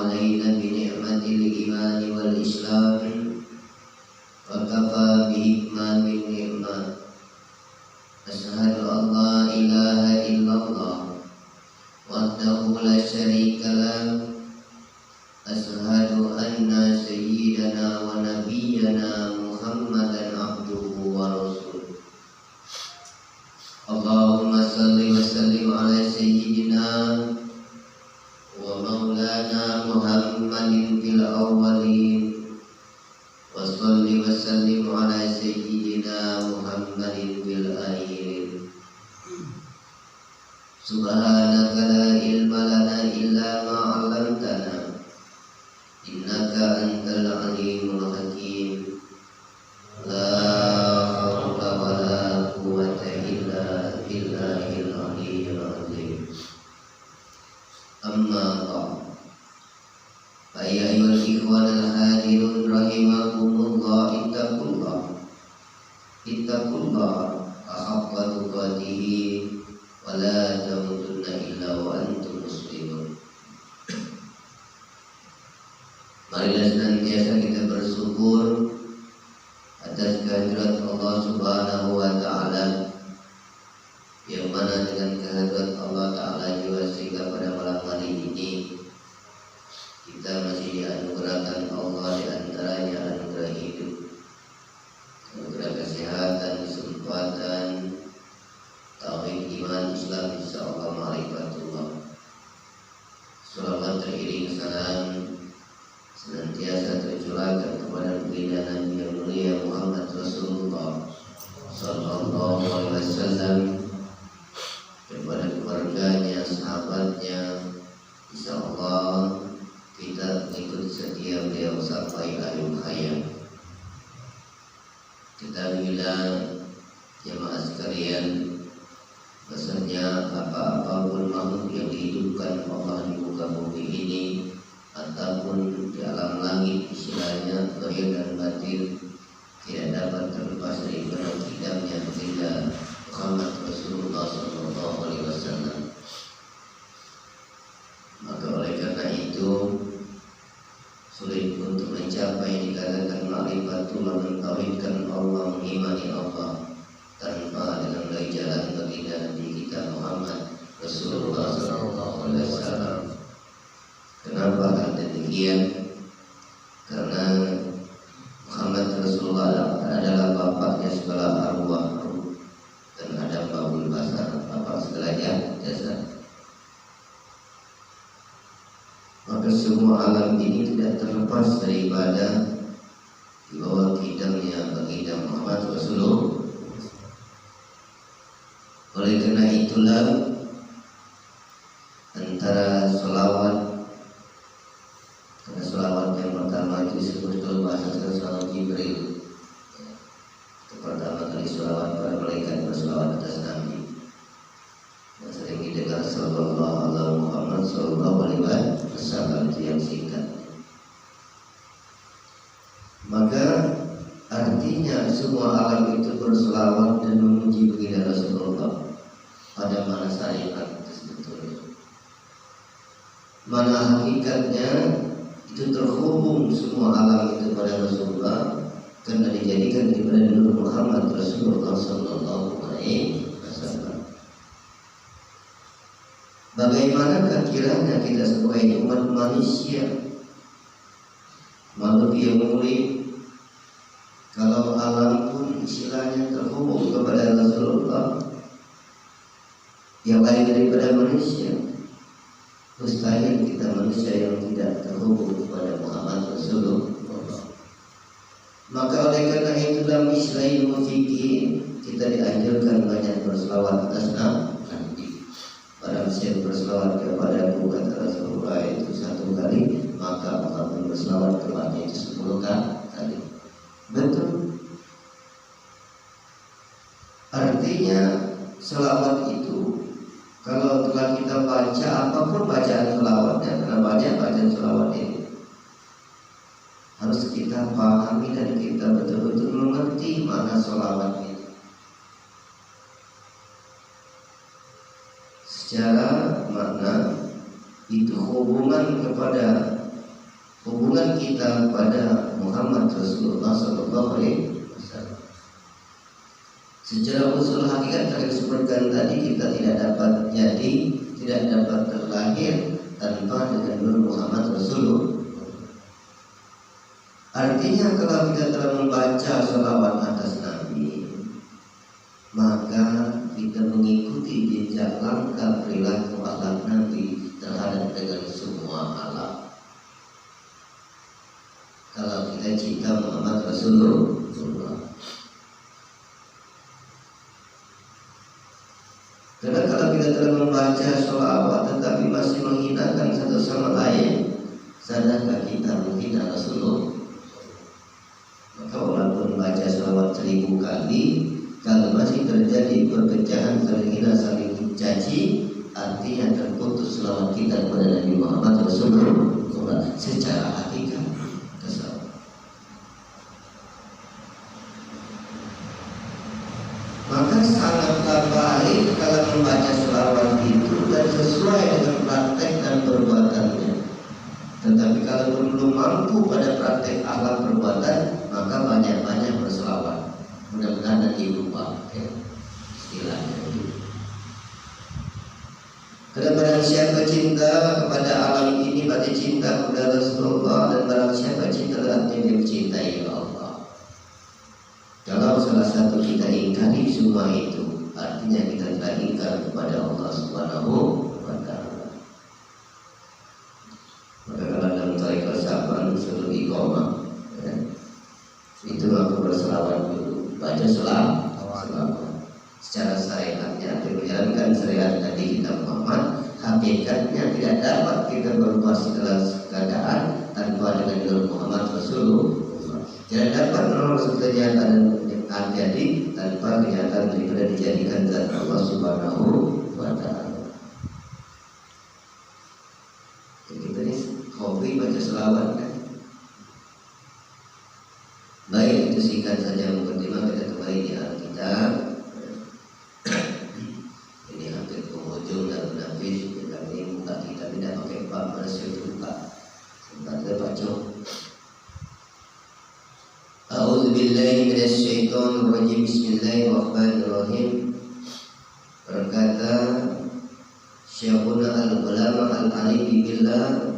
علينا بنعمة الإيمان والإسلام وكفى بإتمام النعمة أشهد أن لا إله إلا الله وحده لا شريك له أشهد أن سيدنا ونبينا محمدا عبده ورسوله اللهم صل وسلم على سيدنا ومولانا محمد في الأولين وصل وسلم على سيدنا محمد في الآخرين سبحانك لا علم لنا إلا ما علمتنا إنك أنت العليم الحكيم لا حول ولا قوة إلا بالله العلي العظيم أما بعد فيا أيها الإخوان الحاضرون رحمكم الله اتقوا الله حق تقاته ولا تموتن إلا وأنتم مسلمون. Marilah senantiasa kita bersyukur atas kehadirat Allah Subhanahu wa Ta'ala, yang mana dengan kehadirat Allah Ta'ala juga sehingga pada malam hari ini kita masih dianugerahkan Allah, di antaranya anugerah hidup, anugerah kesehatan, kesempatan, tauhid, iman, Islam, insyaallah ma'rifatullah. Salawat teriring salam senantiasa tercurahkan kepada baginda Nabi yang mulia Muhammad Rasulullah sallallahu alaihi wasallam, kepada keluarganya, sahabatnya. Insyaallah kita mengikuti setia beliau sampai akhir hayat. Ketahuilah jemaah sekalian, bahasanya apapun makhluk yang dihidupkan Allah di muka bumi ini ataupun di alam langit, istilahnya zahir dan batin, tidak dapat terlepas dari penakidamnya baginda Muhammad Rasulullah sallallahu alaihi wasallam. Maka oleh karena itu sulit untuk mencapai yang dikatakan ma'rifatullah, mentauhidkan Allah, mengimani Allah tanpa dengan dari jalan baginda Nabi kita Muhammad Rasulullah sallallahu alaihi wasallam. Kenapa hal demikian? Karena Muhammad Rasulullah adalah bapaknya segala arwah dan ada babul basar, bapak segala jasad. Maka semua alam ini tidak terlepas daripada di bawah kidamnya baginda Muhammad Rasulullah. Oleh karena itulah antara selawat, karena selawat yang pertama itu disebut dalam bahasa selawat Jibril. Itu pertama kali selawat para malaikat berselawat atas Nabi. Dan sering didengar sallallahu alaihi Muhammad sallallahu alaihi wasallam, itu yang singkat. Maka artinya semua alam itu berselawat dan memuji baginda Rasulullah. Pada mana syariat sebetulnya, mana hakikatnya itu terhubung semua alam itu pada Rasulullah, karena dijadikan daripada Nur Muhammad Rasulullah sallallahu alaihi wasallam. Bagaimanakah kiranya kita sebagai umat manusia, makhluk yang mulia, kalau alam pun istilahnya terhubung kepada Rasulullah, yang lain daripada manusia, mustahil kita manusia yang tidak terhubung kepada Muhammad Rasulullah. Maka oleh karena itu dalam Islahil Mufiqin kita dianjurkan banyak berselawat atas Nabi. Barang siapa berselawat kepada kata Rasulullah itu 1 kali, maka Allah pun berselawat kepadanya itu 10 kali. Betul. Artinya selawat itu kalau telah kita baca apapun bacaan selawatnya, karena banyak bacaan selawat ini harus kita pahami dan kita betul-betul mengerti mana selawat itu. Secara makna itu hubungan kepada hubungan kita kepada Muhammad Rasulullah Sallallahu Alaihi Wasallam. Secara usul hakikat yang disebutkan tadi, kita tidak dapat jadi, tidak dapat terlahir tanpa dengan Nur Muhammad Rasulullah. Artinya kalau kita telah membaca sholawat atas Nabi, maka kita mengikuti jejak langkah perilaku akhlak Nabi terhadap dengan semua alam. Kalau kita cinta Muhammad Rasulullah. Karena kalau kita telah membaca sholawat tetapi masih menghinakan satu sama lain, sadarkah kita menghina Rasulullah? Maka walaupun baca sholawat 1000 kali, kalau masih terjadi perpecahan, saling hina, saling caci, artinya terputus sholawat kita kepada Nabi Muhammad Rasulullah secara hakikat. Maka sangatlah baik kalau membaca sholawat itu dan sesuai dengan praktek dan perbuatannya. Tetapi kalau belum mampu pada praktek akhlak perbuatan, maka banyak-banyak berselawat. Mudah-mudahan nanti lupa istilahnya. Karena barang siapa cinta kepada alam ini berarti cinta kepada Rasulullah, dan barang siapa cinta berarti dia mencintai Allah. Kalau salah satu kita ingkari semua itu, artinya kita telah ingkar kepada Allah Subhanahu wa Ta'ala. Maka kalau dalam tarekat sahabat sebelum iqamah, itu aku berselawat dulu, baca selawat. Secara syariatnya dijalankan syariat Nabi kita Muhammad. Hakikatnya tidak dapat kita berbuat segala keadaan tanpa dengan Nur Muhammad Rasulullah. Tidak dapat menolak kenyataan yang jadi tanpa kenyataan daripada dijadikan zat Allah Subhanahu wa Ta'ala. Jadi kita ini hobi baca selawat kan. Baik, itu singkat saja mukadimah. Kita kembali di Alkitab. Ini hampir penghujung dan menafis. Kami buka kita tidak pakai bab bersih buka. Sebentar kita baca. A'udzu billahi minasy syaithanir rajim. Bismillahirrahmanirrahim. Berkata Syekhuna Al-Ulama Al-Arif Billah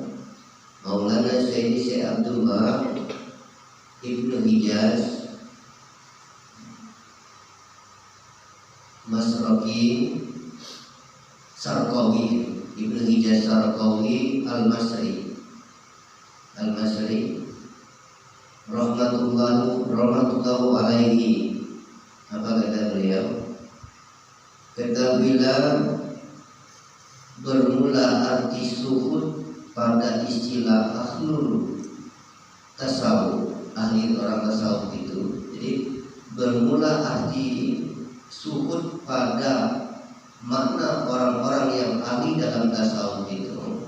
Maulana Sayyidi Syekh Abdullah Ibnu Hijaz Masraki Sarqawi, Ibnu Hijaz Sarqawi Al-Masri rahmatullahu alaihi. Apa kata beliau? Ketahuilah bermula arti suhud pada istilah ahlul tasawuf, ahli orang tasawuf itu. Jadi bermula arti suhud pada makna orang-orang yang ahli dalam tasawuf itu,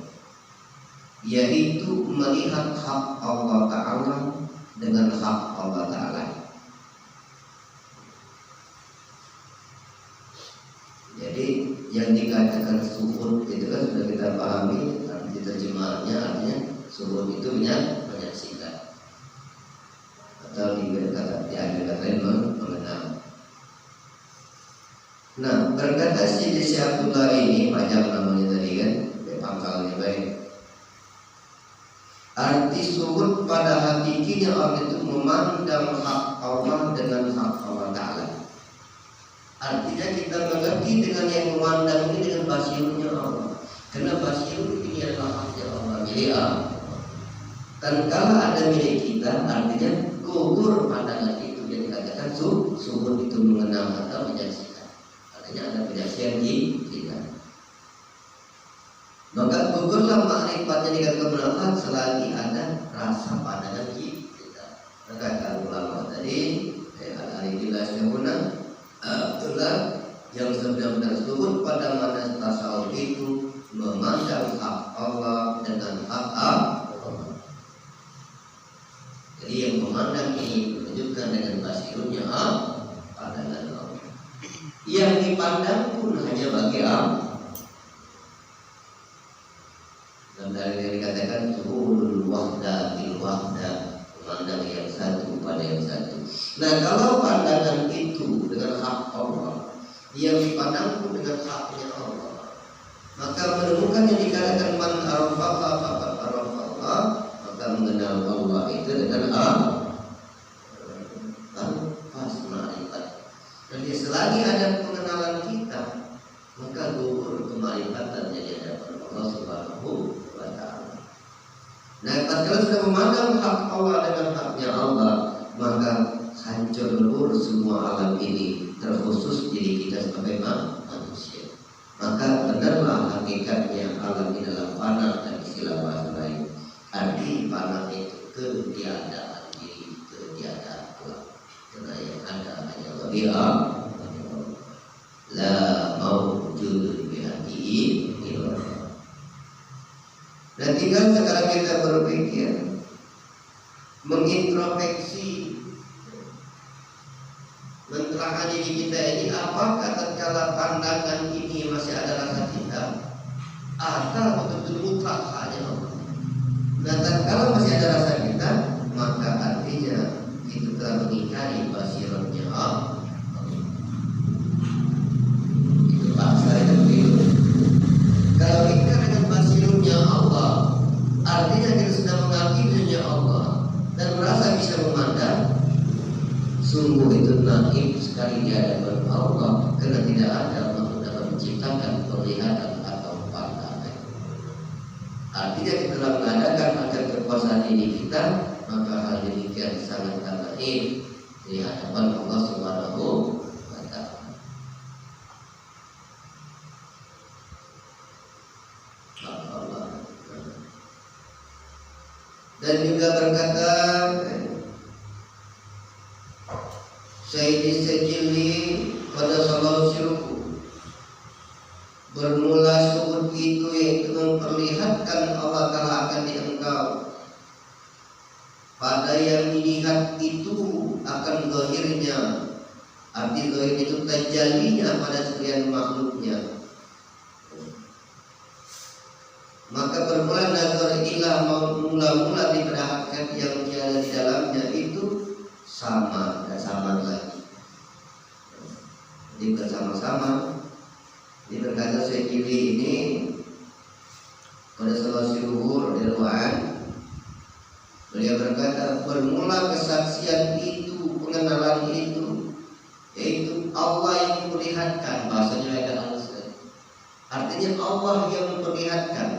yaitu melihat hak Allah Ta'ala dengan hak Allah Ta'ala. Jadi yang dikatakan suhud itu kan sudah kita pahami, arti terjemahannya artinya suhud itu menyaksikan, atau di kata lain mengenal. Nah, berkata si Abdullah ini panjang namanya tadi kan, pangkalnya baik. Arti suhud pada hakikinya orang itu memandang hak Allah dengan hak Allah Ta'ala. Artinya kita mengerti dengan yang memandang ini dengan basirnya Allah. Karena basir ini adalah haknya Allah, milik Allah. Dan kalau ada milik kita, artinya gugur pandangan itu. Yang dikatakan suhud itu mengenal atau menyaksikan. Artinya ada penyaksian di kita. Maka gugurlah makrifatnya dikatakan mendapat selagi ada rasa pandangan kita. Maka kalau ulama tadi Al-Arifillah Syekhuna Abdullah yang sebenarnya suhud pada mana tasawuf itu memandang hak Allah dengan hak Allah. Jadi yang memandang ini menunjukkan dengan basirnya pandangan Allah. Yang dipandang pun hanya bagi Allah. Dan dari yang dikatakan tuhul wahda bil wahda, memandang yang satu pada yang satu. Nah, kalau pandangan itu dengan hak Allah, yang dipandang dengan haknya Allah, maka menemukan yang dikatakan man arafaqa faqad arafallah, maka mengenal Allah itu dengan pas ma'rifat. Jadi selagi ada pengenalan kita, maka gugur kemarifatan yang ada pada Allah Subhanahu wa ta'ala. Nah, tatkala sudah memandang hak Allah dengan haknya Allah, maka hancur lebur semua alam ini, terkhusus diri kita sebagai manusia. Maka benarlah hakikatnya alam ini adalah fana, dan istilah bahasa lain. Arti fana itu ketiadaan diri, ketiadaan Allah. Karena yang ada hanya Allah. La mawjud bihatihi illallah. Dan tinggal sekarang kita berpikir, mengintrospeksi, mentelaah diri kita ini, apakah tatkala pandangan ini masih ada rasa cinta atau betul-betul mutlak hanya Allah. Dan tatkala masih ada rasa cinta, maka artinya itu telah mengingkari basiratnya Allah. Itu bahasa yang begitu. Kalau ingkar dengan basiratnya Allah, artinya kita sudah mengakiminya Allah dan merasa bisa memandang. Sungguh itu naif sekali di hadapan Allah, karena tidak ada makhluk dapat menciptakan penglihatan atau pandangan. Artinya kita telah mengadakan agar kekuasaan ini kita, maka hal demikian sangat naif di hadapan Allah Subhanahu wa ta'ala. Allah. Dan juga berkata Sayyidi Sajili pada salah syirku, bermula suhud itu yaitu memperlihatkan Allah Ta'ala akan di engkau. Pada yang dilihat itu akan zahirnya, arti zahir itu tajallinya pada sekalian makhluknya. Maka bermula nazar ilah mula-mula daripada hakikat yang ada di dalamnya itu sama dan sama lagi. Jadi bersama-sama. Ini berkata Sayyidi ini pada salah syuhur Ridwan, beliau berkata bermula kesaksian itu, pengenalan itu, yaitu Allah yang memperlihatkan. Bahasanya ada alasan. Artinya Allah yang memperlihatkan.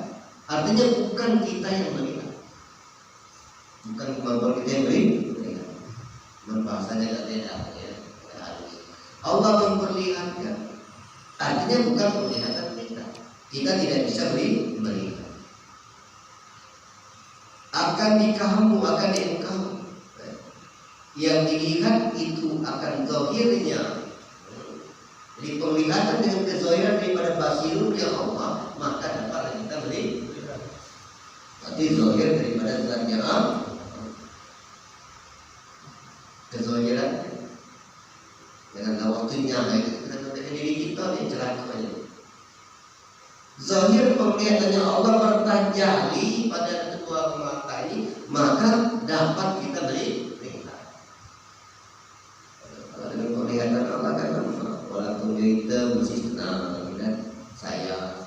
Artinya bukan kita yang melihat, bukan kemampuan kita yang melihat. Bahasanya tak beda ya. Allah memperlihatkan. Artinya bukan penglihatan kita. Kita tidak bisa melihat. Akan di kamu, akan di engkau. Yang dilihat itu akan zahirnya. Jadi penglihatan dengan kezahiran daripada basirnya Allah, maka dapatlah kita melihat. Berarti zahir daripada zatnya Allah. Kezahiran dengan waktunya kita diri kita yang celakanya. Zahir penglihatannya Allah bertajali pada kedua mata ini, maka dapat kita melihat. Kalau dengan penglihatan Allah kan walaupun kita masih senang dan saya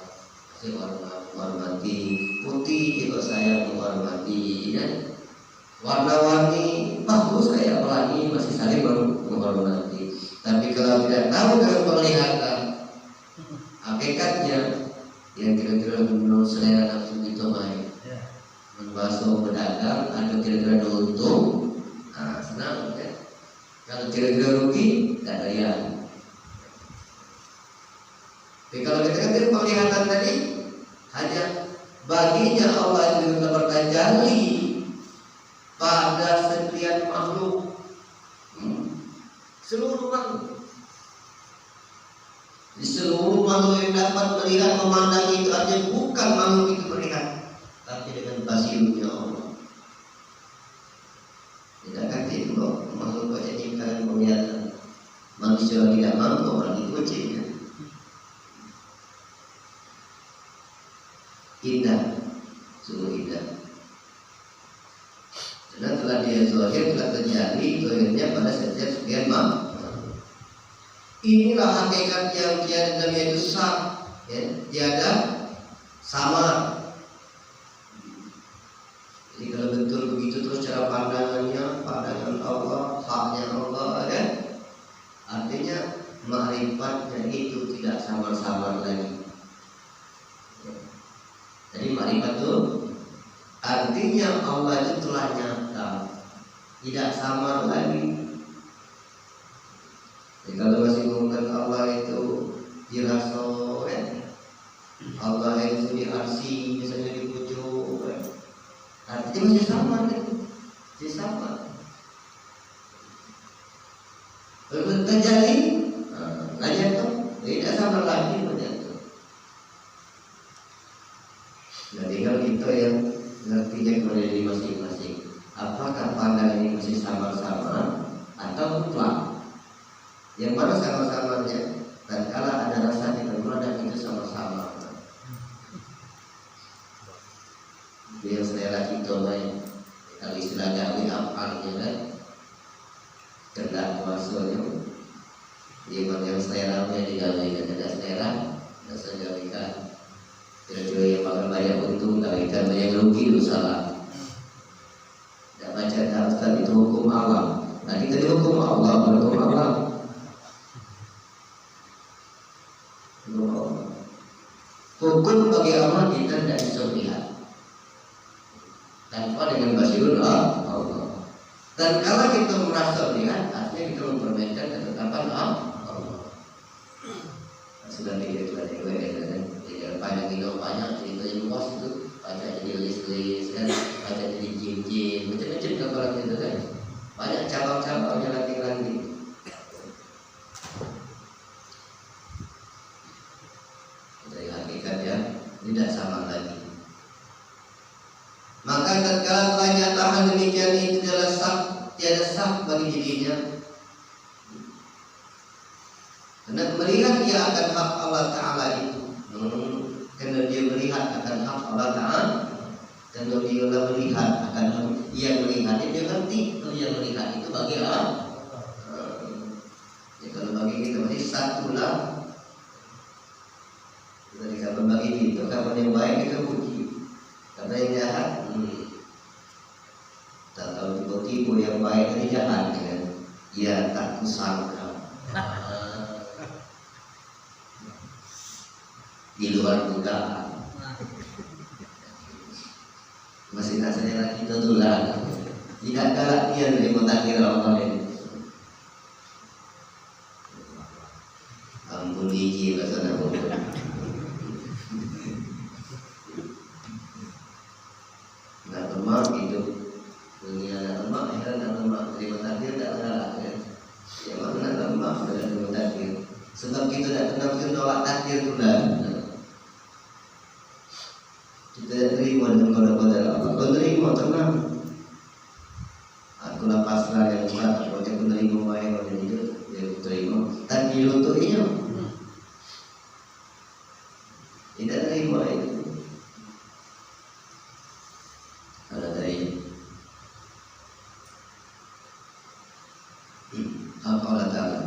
masih menghormati putih, juga saya menghormati dan warna-warni bagus, saya pelangi masih saling menghormati. Tapi kalau tidak tahu dengan penglihatan hakikatnya, yang kira-kira menurut selera nafsu itu main membasuh pedagang atau kira-kira untung, senang ya. Kalau kira-kira rugi, tak ada. Tapi kalau kita katakan penglihatan tadi hanya baginya Allah yang juga bertajalli pada setiap makhluk, seluruh makhluk. Di seluruh makhluk yang dapat melihat, memandang itu artinya bukan makhluk itu melihat, tapi dengan basirnya Allah. Tidak kata itu kok makhluk kok jadi kalian penglihatan. Manusia tidak mampu, orang itu ujinya. Indah. sungguh indah. Karena telah dia zahir, telah terjadi zahirnya pada setiap sekian makhluk. Inilah hakikat yang tiada namanya itu sah, ya, tiada samar. Jadi kalau betul begitu terus cara pandangannya, pandangan Allah, haknya Allah, ya, artinya ma'rifatnya itu tidak samar-samar lagi. Jadi ma'rifat itu artinya Allah itu telah nyata, tidak samar lagi. Jadi kalau masih ngomongkan Allah itu dirasa, ya, Allah itu di arsi, misalnya di pucuk, ya, artinya masih samar, ya, masih samar. Kalau terjadi aja tuh tidak samar lagi banyak tuh. Nah, tinggal kita yang ngertinya kepada diri masing-masing. Apakah pandangan ini masih samar-samar atau mutlak? Yang mana sama-samanya? Dan kalau ada rasa di mana itu sama-sama. Dia selera kita main. Kalau istilah gawe apalnya kan, kendak kuasanya. Dia yang selera punya digawekan, ada selera, rasa gawekan. Kira-kira yang makan banyak untung, gawekan banyak rugi itu salah. Tidak baca daftar itu hukum alam. Nah kita dihukum Allah, berhukum alam. Hukum bagi Allah kita tidak bisa lihat tanpa dengan basirun Allah. Dan kalau kita merasa lihat, artinya kita mempermainkan ketetapan Allah. Sudah tidak banyak video banyak cerita yang luas itu, baca jadi list kan, baca jadi jin macam-macam gambaran itu kan, banyak cabang-cabangnya lagi. Dari hakikatnya tidak sama lagi. Maka tatkala telah nyata hal demikian itu adalah sah, tiada sah bagi dirinya. Karena melihat dia akan hak Allah Ta'ala itu, karena dia melihat akan hak Allah Ta'ala, dan dia melihat akan hak yang melihat dia ngerti itu yang melihat itu bagi Allah. Ya, kalau bagi kita masih satu lah. Jadi kalau bagi itu kapan yang baik kita puji, karena yang jahat tak tahu tipu yang baik ini jahat kan? Ya tak kusangka. Di luar dugaan. Masih tak sadar kita tulang. Tidak kalah dia dari takdir Allah ini. Ampun gigi bahasa Nabi. Nah lemak itu dunia lemak, akhirat lemak. Terima takdir tak salah kan? Yang mana lemak adalah terima takdir. Sebab kita tidak pernah menolak takdir tulang. Kita terima dengan qada Allah. Kau terima tenang. Aku pasrah yang kuat. Kau tak menerima baik kau jadi dia terima. Tak diluntukinya. Tidak terima itu. Ada dari Allah Ta'ala.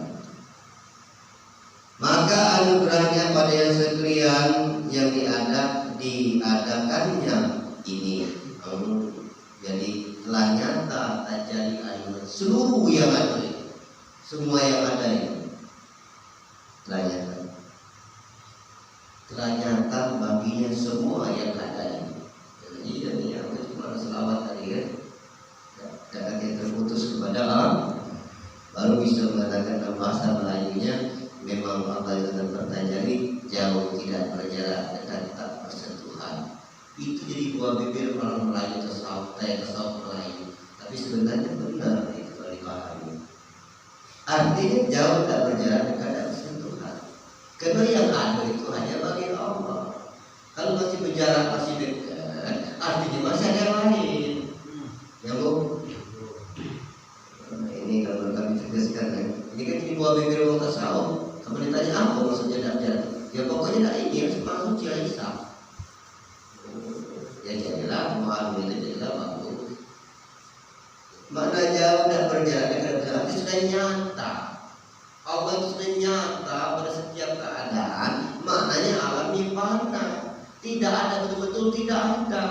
Maka anugerahnya pada yang sekalian yang diadakannya ini, jadi telah nyata terjadi anugerah seluruh yang ada, semua yang ada ini telah nyata baginya semua yang ada ini. Jadi yang cuma selawat tadi kan, dan kita terputus kepada Allah, baru bisa mengatakan dalam bahasa Melayunya memang Allah itu terjadi jauh tidak berjarak dan tak bersentuhan. Itu jadi buah bibir orang Melayu tasawuf Melayu. Tapi sebenarnya benar itu kalau dipahami. Artinya jauh tak berjarak dekat dan bersentuhan. Karena yang ada itu hanya bagi Allah. Kalau masih berjarak masih dekat, artinya masih ada yang lain. Yang ini kalau kami tegaskan ya. Ini kan jadi buah bibir orang tasawuf. Kamu ditanya apa maksudnya tidak? Ya pokoknya tidak ingin semangat suci Aisyah. Ya jadilah awan itu juga bagus. Makna jauh dan berjarak dekat itu sudah nyata. Allah itu sudah nyata pada setiap keadaan. Maknanya alam nirvana. Tidak ada, betul-betul tidak ada.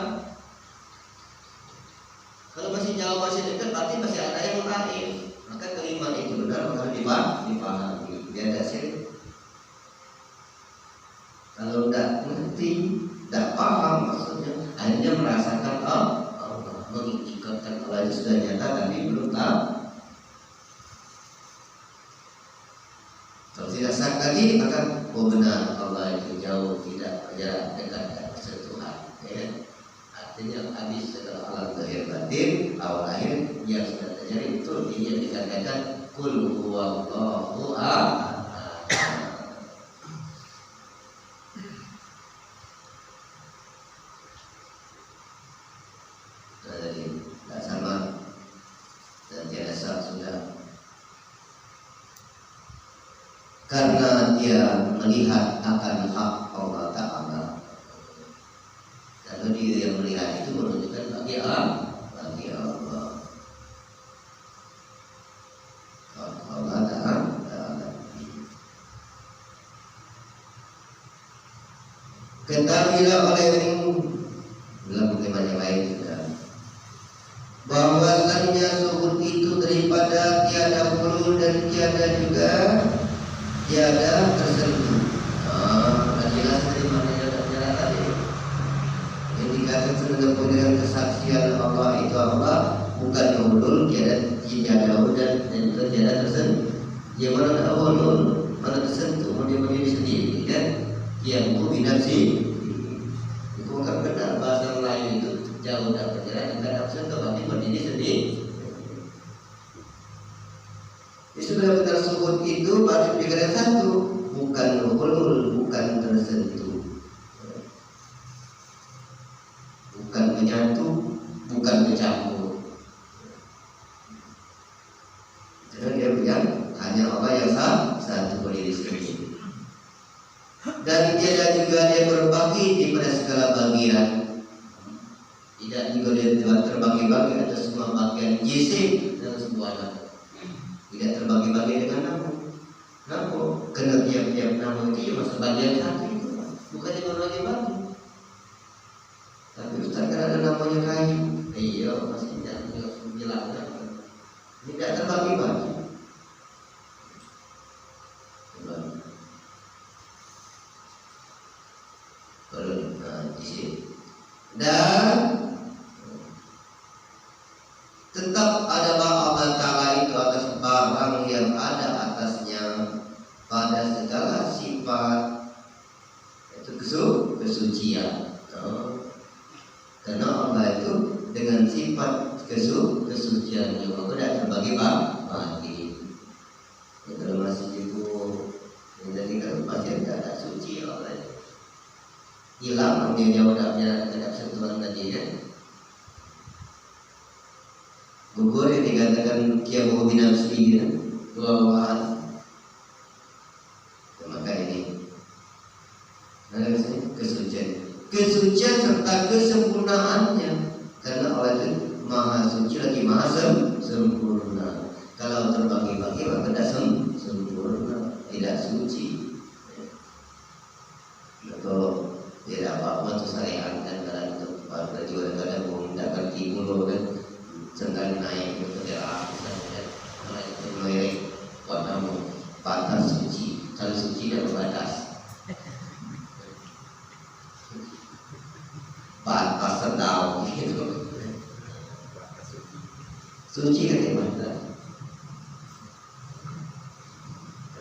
Kalau masih jauh masih dekat berarti masih ada yang lain. Maka keimanan itu benar harus dipahami. Biar tidak syirik. Kalau tidak ngerti, tidak paham maksudnya, hanya merasakan Allah, mengikatkan Allah itu sudah nyata tapi belum tahu. Kalau tidak sah lagi maka benar Allah itu jauh, tidak berjarak dekat dan bersentuhan. Ya. Artinya habis setelah alam zahir batin, awal akhir yang sudah terjadi itu dia dikatakan kul huwallahu ahad. Jadi tidak sama dan tiada sah sudah. Karena dia melihat akan hak Allah Ta'ala. Kalau dia yang melihat itu menunjukkan bagi Allah. Allah Ta'ala. Ketahuilah olehmu dalam bagaimana yang lain juga, bahwasannya suhud itu daripada tiada hulu dan tiada juga tiada tersentuh. Jelas dari mana yang tadi. Yang dikatakan terhadap dengan kesaksian Allah itu Allah bukan hulul, tiada hulu dan tiada tersentuh. Yang mana ada hulul, mana tersentuh, mana berdiri sendiri, kan? Yang binafsi. Itu bukan benar bahasa lain itu jauh dan berjarak dengan tersentuh, tapi berdiri sendiri. Benar-benar suhud itu pada pikiran satu, bukan hulul, bukan tersentuh, bukan menyatu, bukan bercampur. Jadi dia bilang hanya Allah yang satu berdiri sendiri. Dan tiada juga dia berbagi di pada segala bagian. Tidak juga dia terbagi-bagi ada semua bagian jisim dan semuanya. Tidak terbagi-bagi dengan nama. Kena tiap-tiap nama itu cuma sebagian satu itu, bukan yang berbagi-bagi. Tapi Ustaz kan ada namanya kayu. Iya, masih tidak jelaskan. Tidak terbagi-bagi. Di sini. Dan tetap adalah Allah Ta'ala itu atas barang yang ada atasnya pada segala sifat itu kesucian. Karena Allah itu dengan sifat kesucian juga tidak terbagi-bagi. Kalau masih sibuk, jadi kalau masih tidak suci Allah hilang dia jauh tidak sentuhan tadi ya. Gugur yang dikatakan kiamu binafsi ya, dua-duaan. Maka ini kesucian serta kesempurnaannya, karena Allah itu maha suci lagi maha sempurna. Kalau terbagi-bagi maka tidak sempurna, tidak suci. Kalau tidak apa-apa itu syariat dan dalam itu pada juga kadang menggunakan timur kan. Sedang naik ke daerah mulai itu mulai warnamu batas suci, kalau suci dan batas sedang gitu. Suci kan yang mana?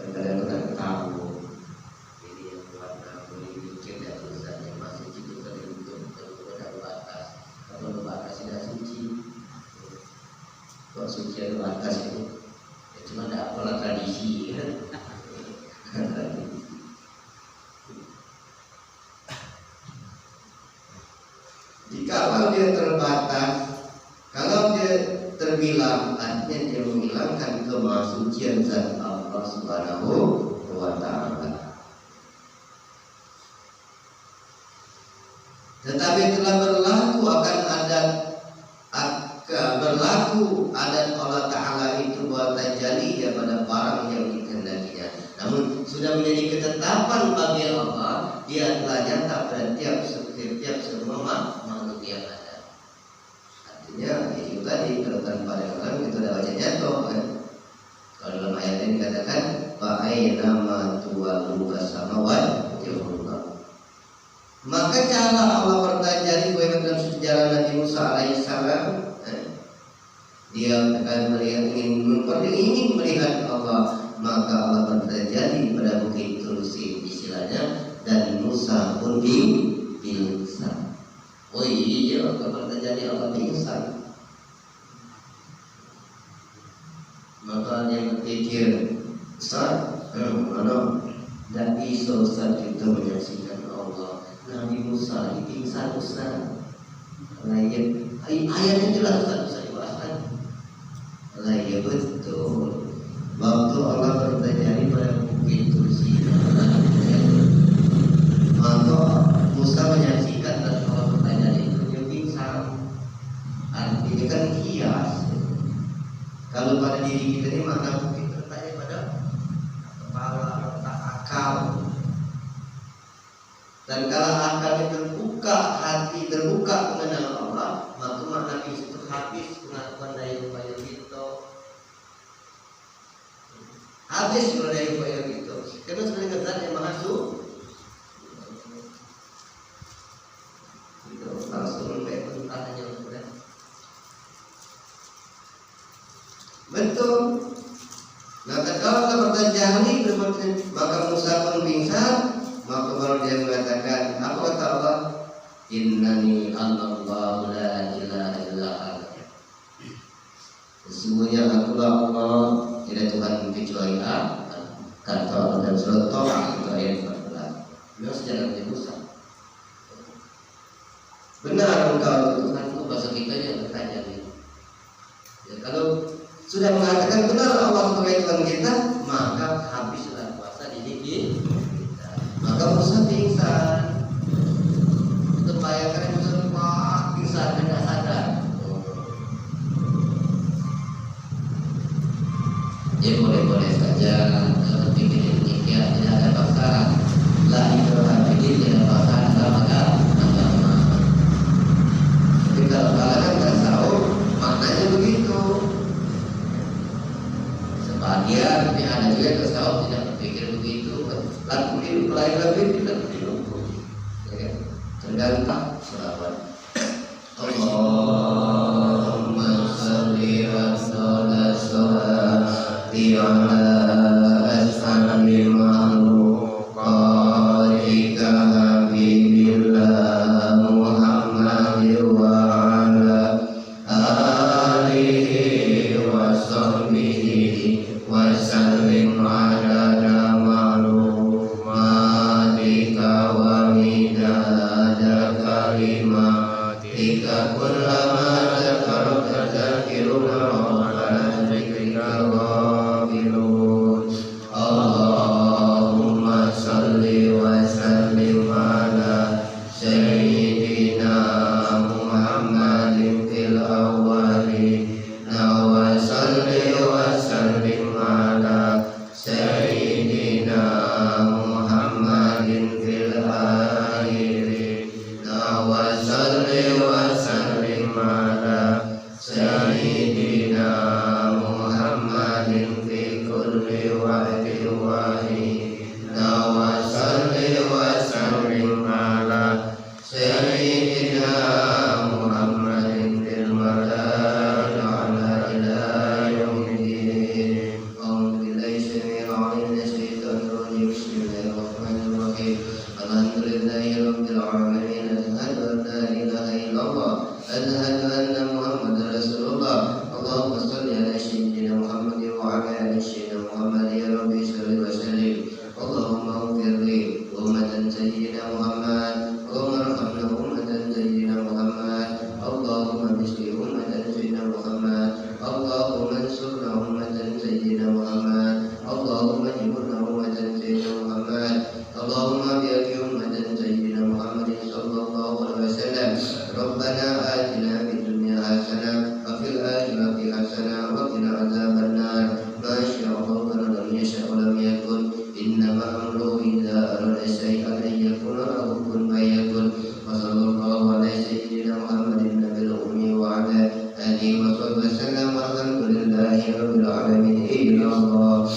Kadang-kadang kita tahu jadi yang warna boleh mikir dan tulisan yang masih itu terbentuk kalau batas, kalau batas tidak suci. Kalau suci ada batas itu ya cuma ada apalah tradisi kan? Jikalau dia terbatas, kalau dia terbilang, artinya dia menghilangkan kemahasucian zat Allah Subhanahu wa Ta'ala. Tetapi telah berlaku akan ada satu adat Allah Ta'ala itu bahwa tajalli daripada barang yang dikehendakinya. Namun sudah menjadi ketetapan bagi Allah, dia telah nyata pada tiap semua makhluk yang ada. Artinya itu tadi kalau tanpa dengan itu ada baca jatuh kan. Kalau dalam ayat ini dikatakan wa aynama tuwallu fasamawat wajhullah. Maka cara Allah bertajalli dalam sejarah Nabi Musa alaihissalam, dia akan melihat ingin melihat Allah, maka Allah bertajalli pada bukit Tursi istilahnya, dan Musa pun pingsan. Oh iya, kalau bertajalli Allah pingsan. Maka dia berpikir, Ustaz, mana dan bisa Ustaz kita menyaksikan Allah. Nabi Musa pingsan Ustaz. Ayatnya jelas Ustaz dibahaskan. Lah ya betul. Waktu Allah bertajalli pada bukit Tursi, maka Musa menyaksikan dan Allah bertajalli itu dia pingsan. Artinya kan kias. Kalau pada diri kita ini maka bukit terletaknya pada kepala, letak akal. Dan kalau akalnya terbuka, hati terbuka mengenal Allah, maka makna itu habis pengakuan daya upaya kita. Habis daya upaya kita. Karena sebenarnya zat yang maha itu langsung kayak pentahannya sudah. Betul. Nah, kalau kita bertajalli, maka Musa pun pingsan. Maka baru dia mengatakan, apa kata Allah? Innani anallahu la ilaha illa ana. Sesungguhnya akulah Allah, tidak Tuhan kecuali Aku. Kata Allah dalam surat Thaha itu ayat 14. Beliau sejarah Nabi Musa. Benar engkau Tuhan itu bahasa kita yang bertajalli. Ya, kalau sudah mengatakan benar Allah sebagai Tuhan kita, maka habislah puasa di diri kita. Maka Musa pingsan. Itu bayangkan Musa pingsan tidak sadar. Ya boleh-boleh saja bikin ikhtiar, tidak ada paksaan. La ikraha fiddin, tidak ada paksaan dalam agama. Tapi kalau kalian tasawuf maknanya begitu. Sebagian ada juga yang tasawuf tidak berpikir begitu. Lalu lain lagi tidak berlaku. Tergantung selawat. Allahumma salli wa salli ala ashabi makhluqatika habibillah Muhammad wa ala alihi wa sahbihi wa sallim ala kalimatika kullama dzakarta dzakiruna wa ala dzikrika ghafilun. Allahumma salli wa sallim ala sayyidina Muhammadin fil awwalina wa salli wa sallim ala sayyidina Muhammadin fil wa salli wa sallim ala sayyidina Muhammadin fi kulli waqtin wa hina wa salli wa sallim ala sayyidina Muhammadin fil madad ala ila yaumiddin. A'udzu billahi syaitanir rajim. Bismillahirrahmanirrahim. Alhamdulillahi rabbil alamin. أشهد أن محمدا رسول الله. اللهم صل على سيدنا محمد وعلى آل سيدنا محمد يا ربي صل وسلم. اللهم اغفر لي أمة سيدنا محمد. اللهم ارحمنا أمة سيدنا محمد. اللهم بشر أمة سيدنا محمد. اللهم انصرنا أمة سيدنا محمد. اللهم اجبرنا أمة سيدنا محمد. اللهم بارك أمة سيدنا محمد صلى الله عليه وسلم. ربنا آتنا في الدنيا حسنة وفي الآخرة حسنة رب العالمين إلا الله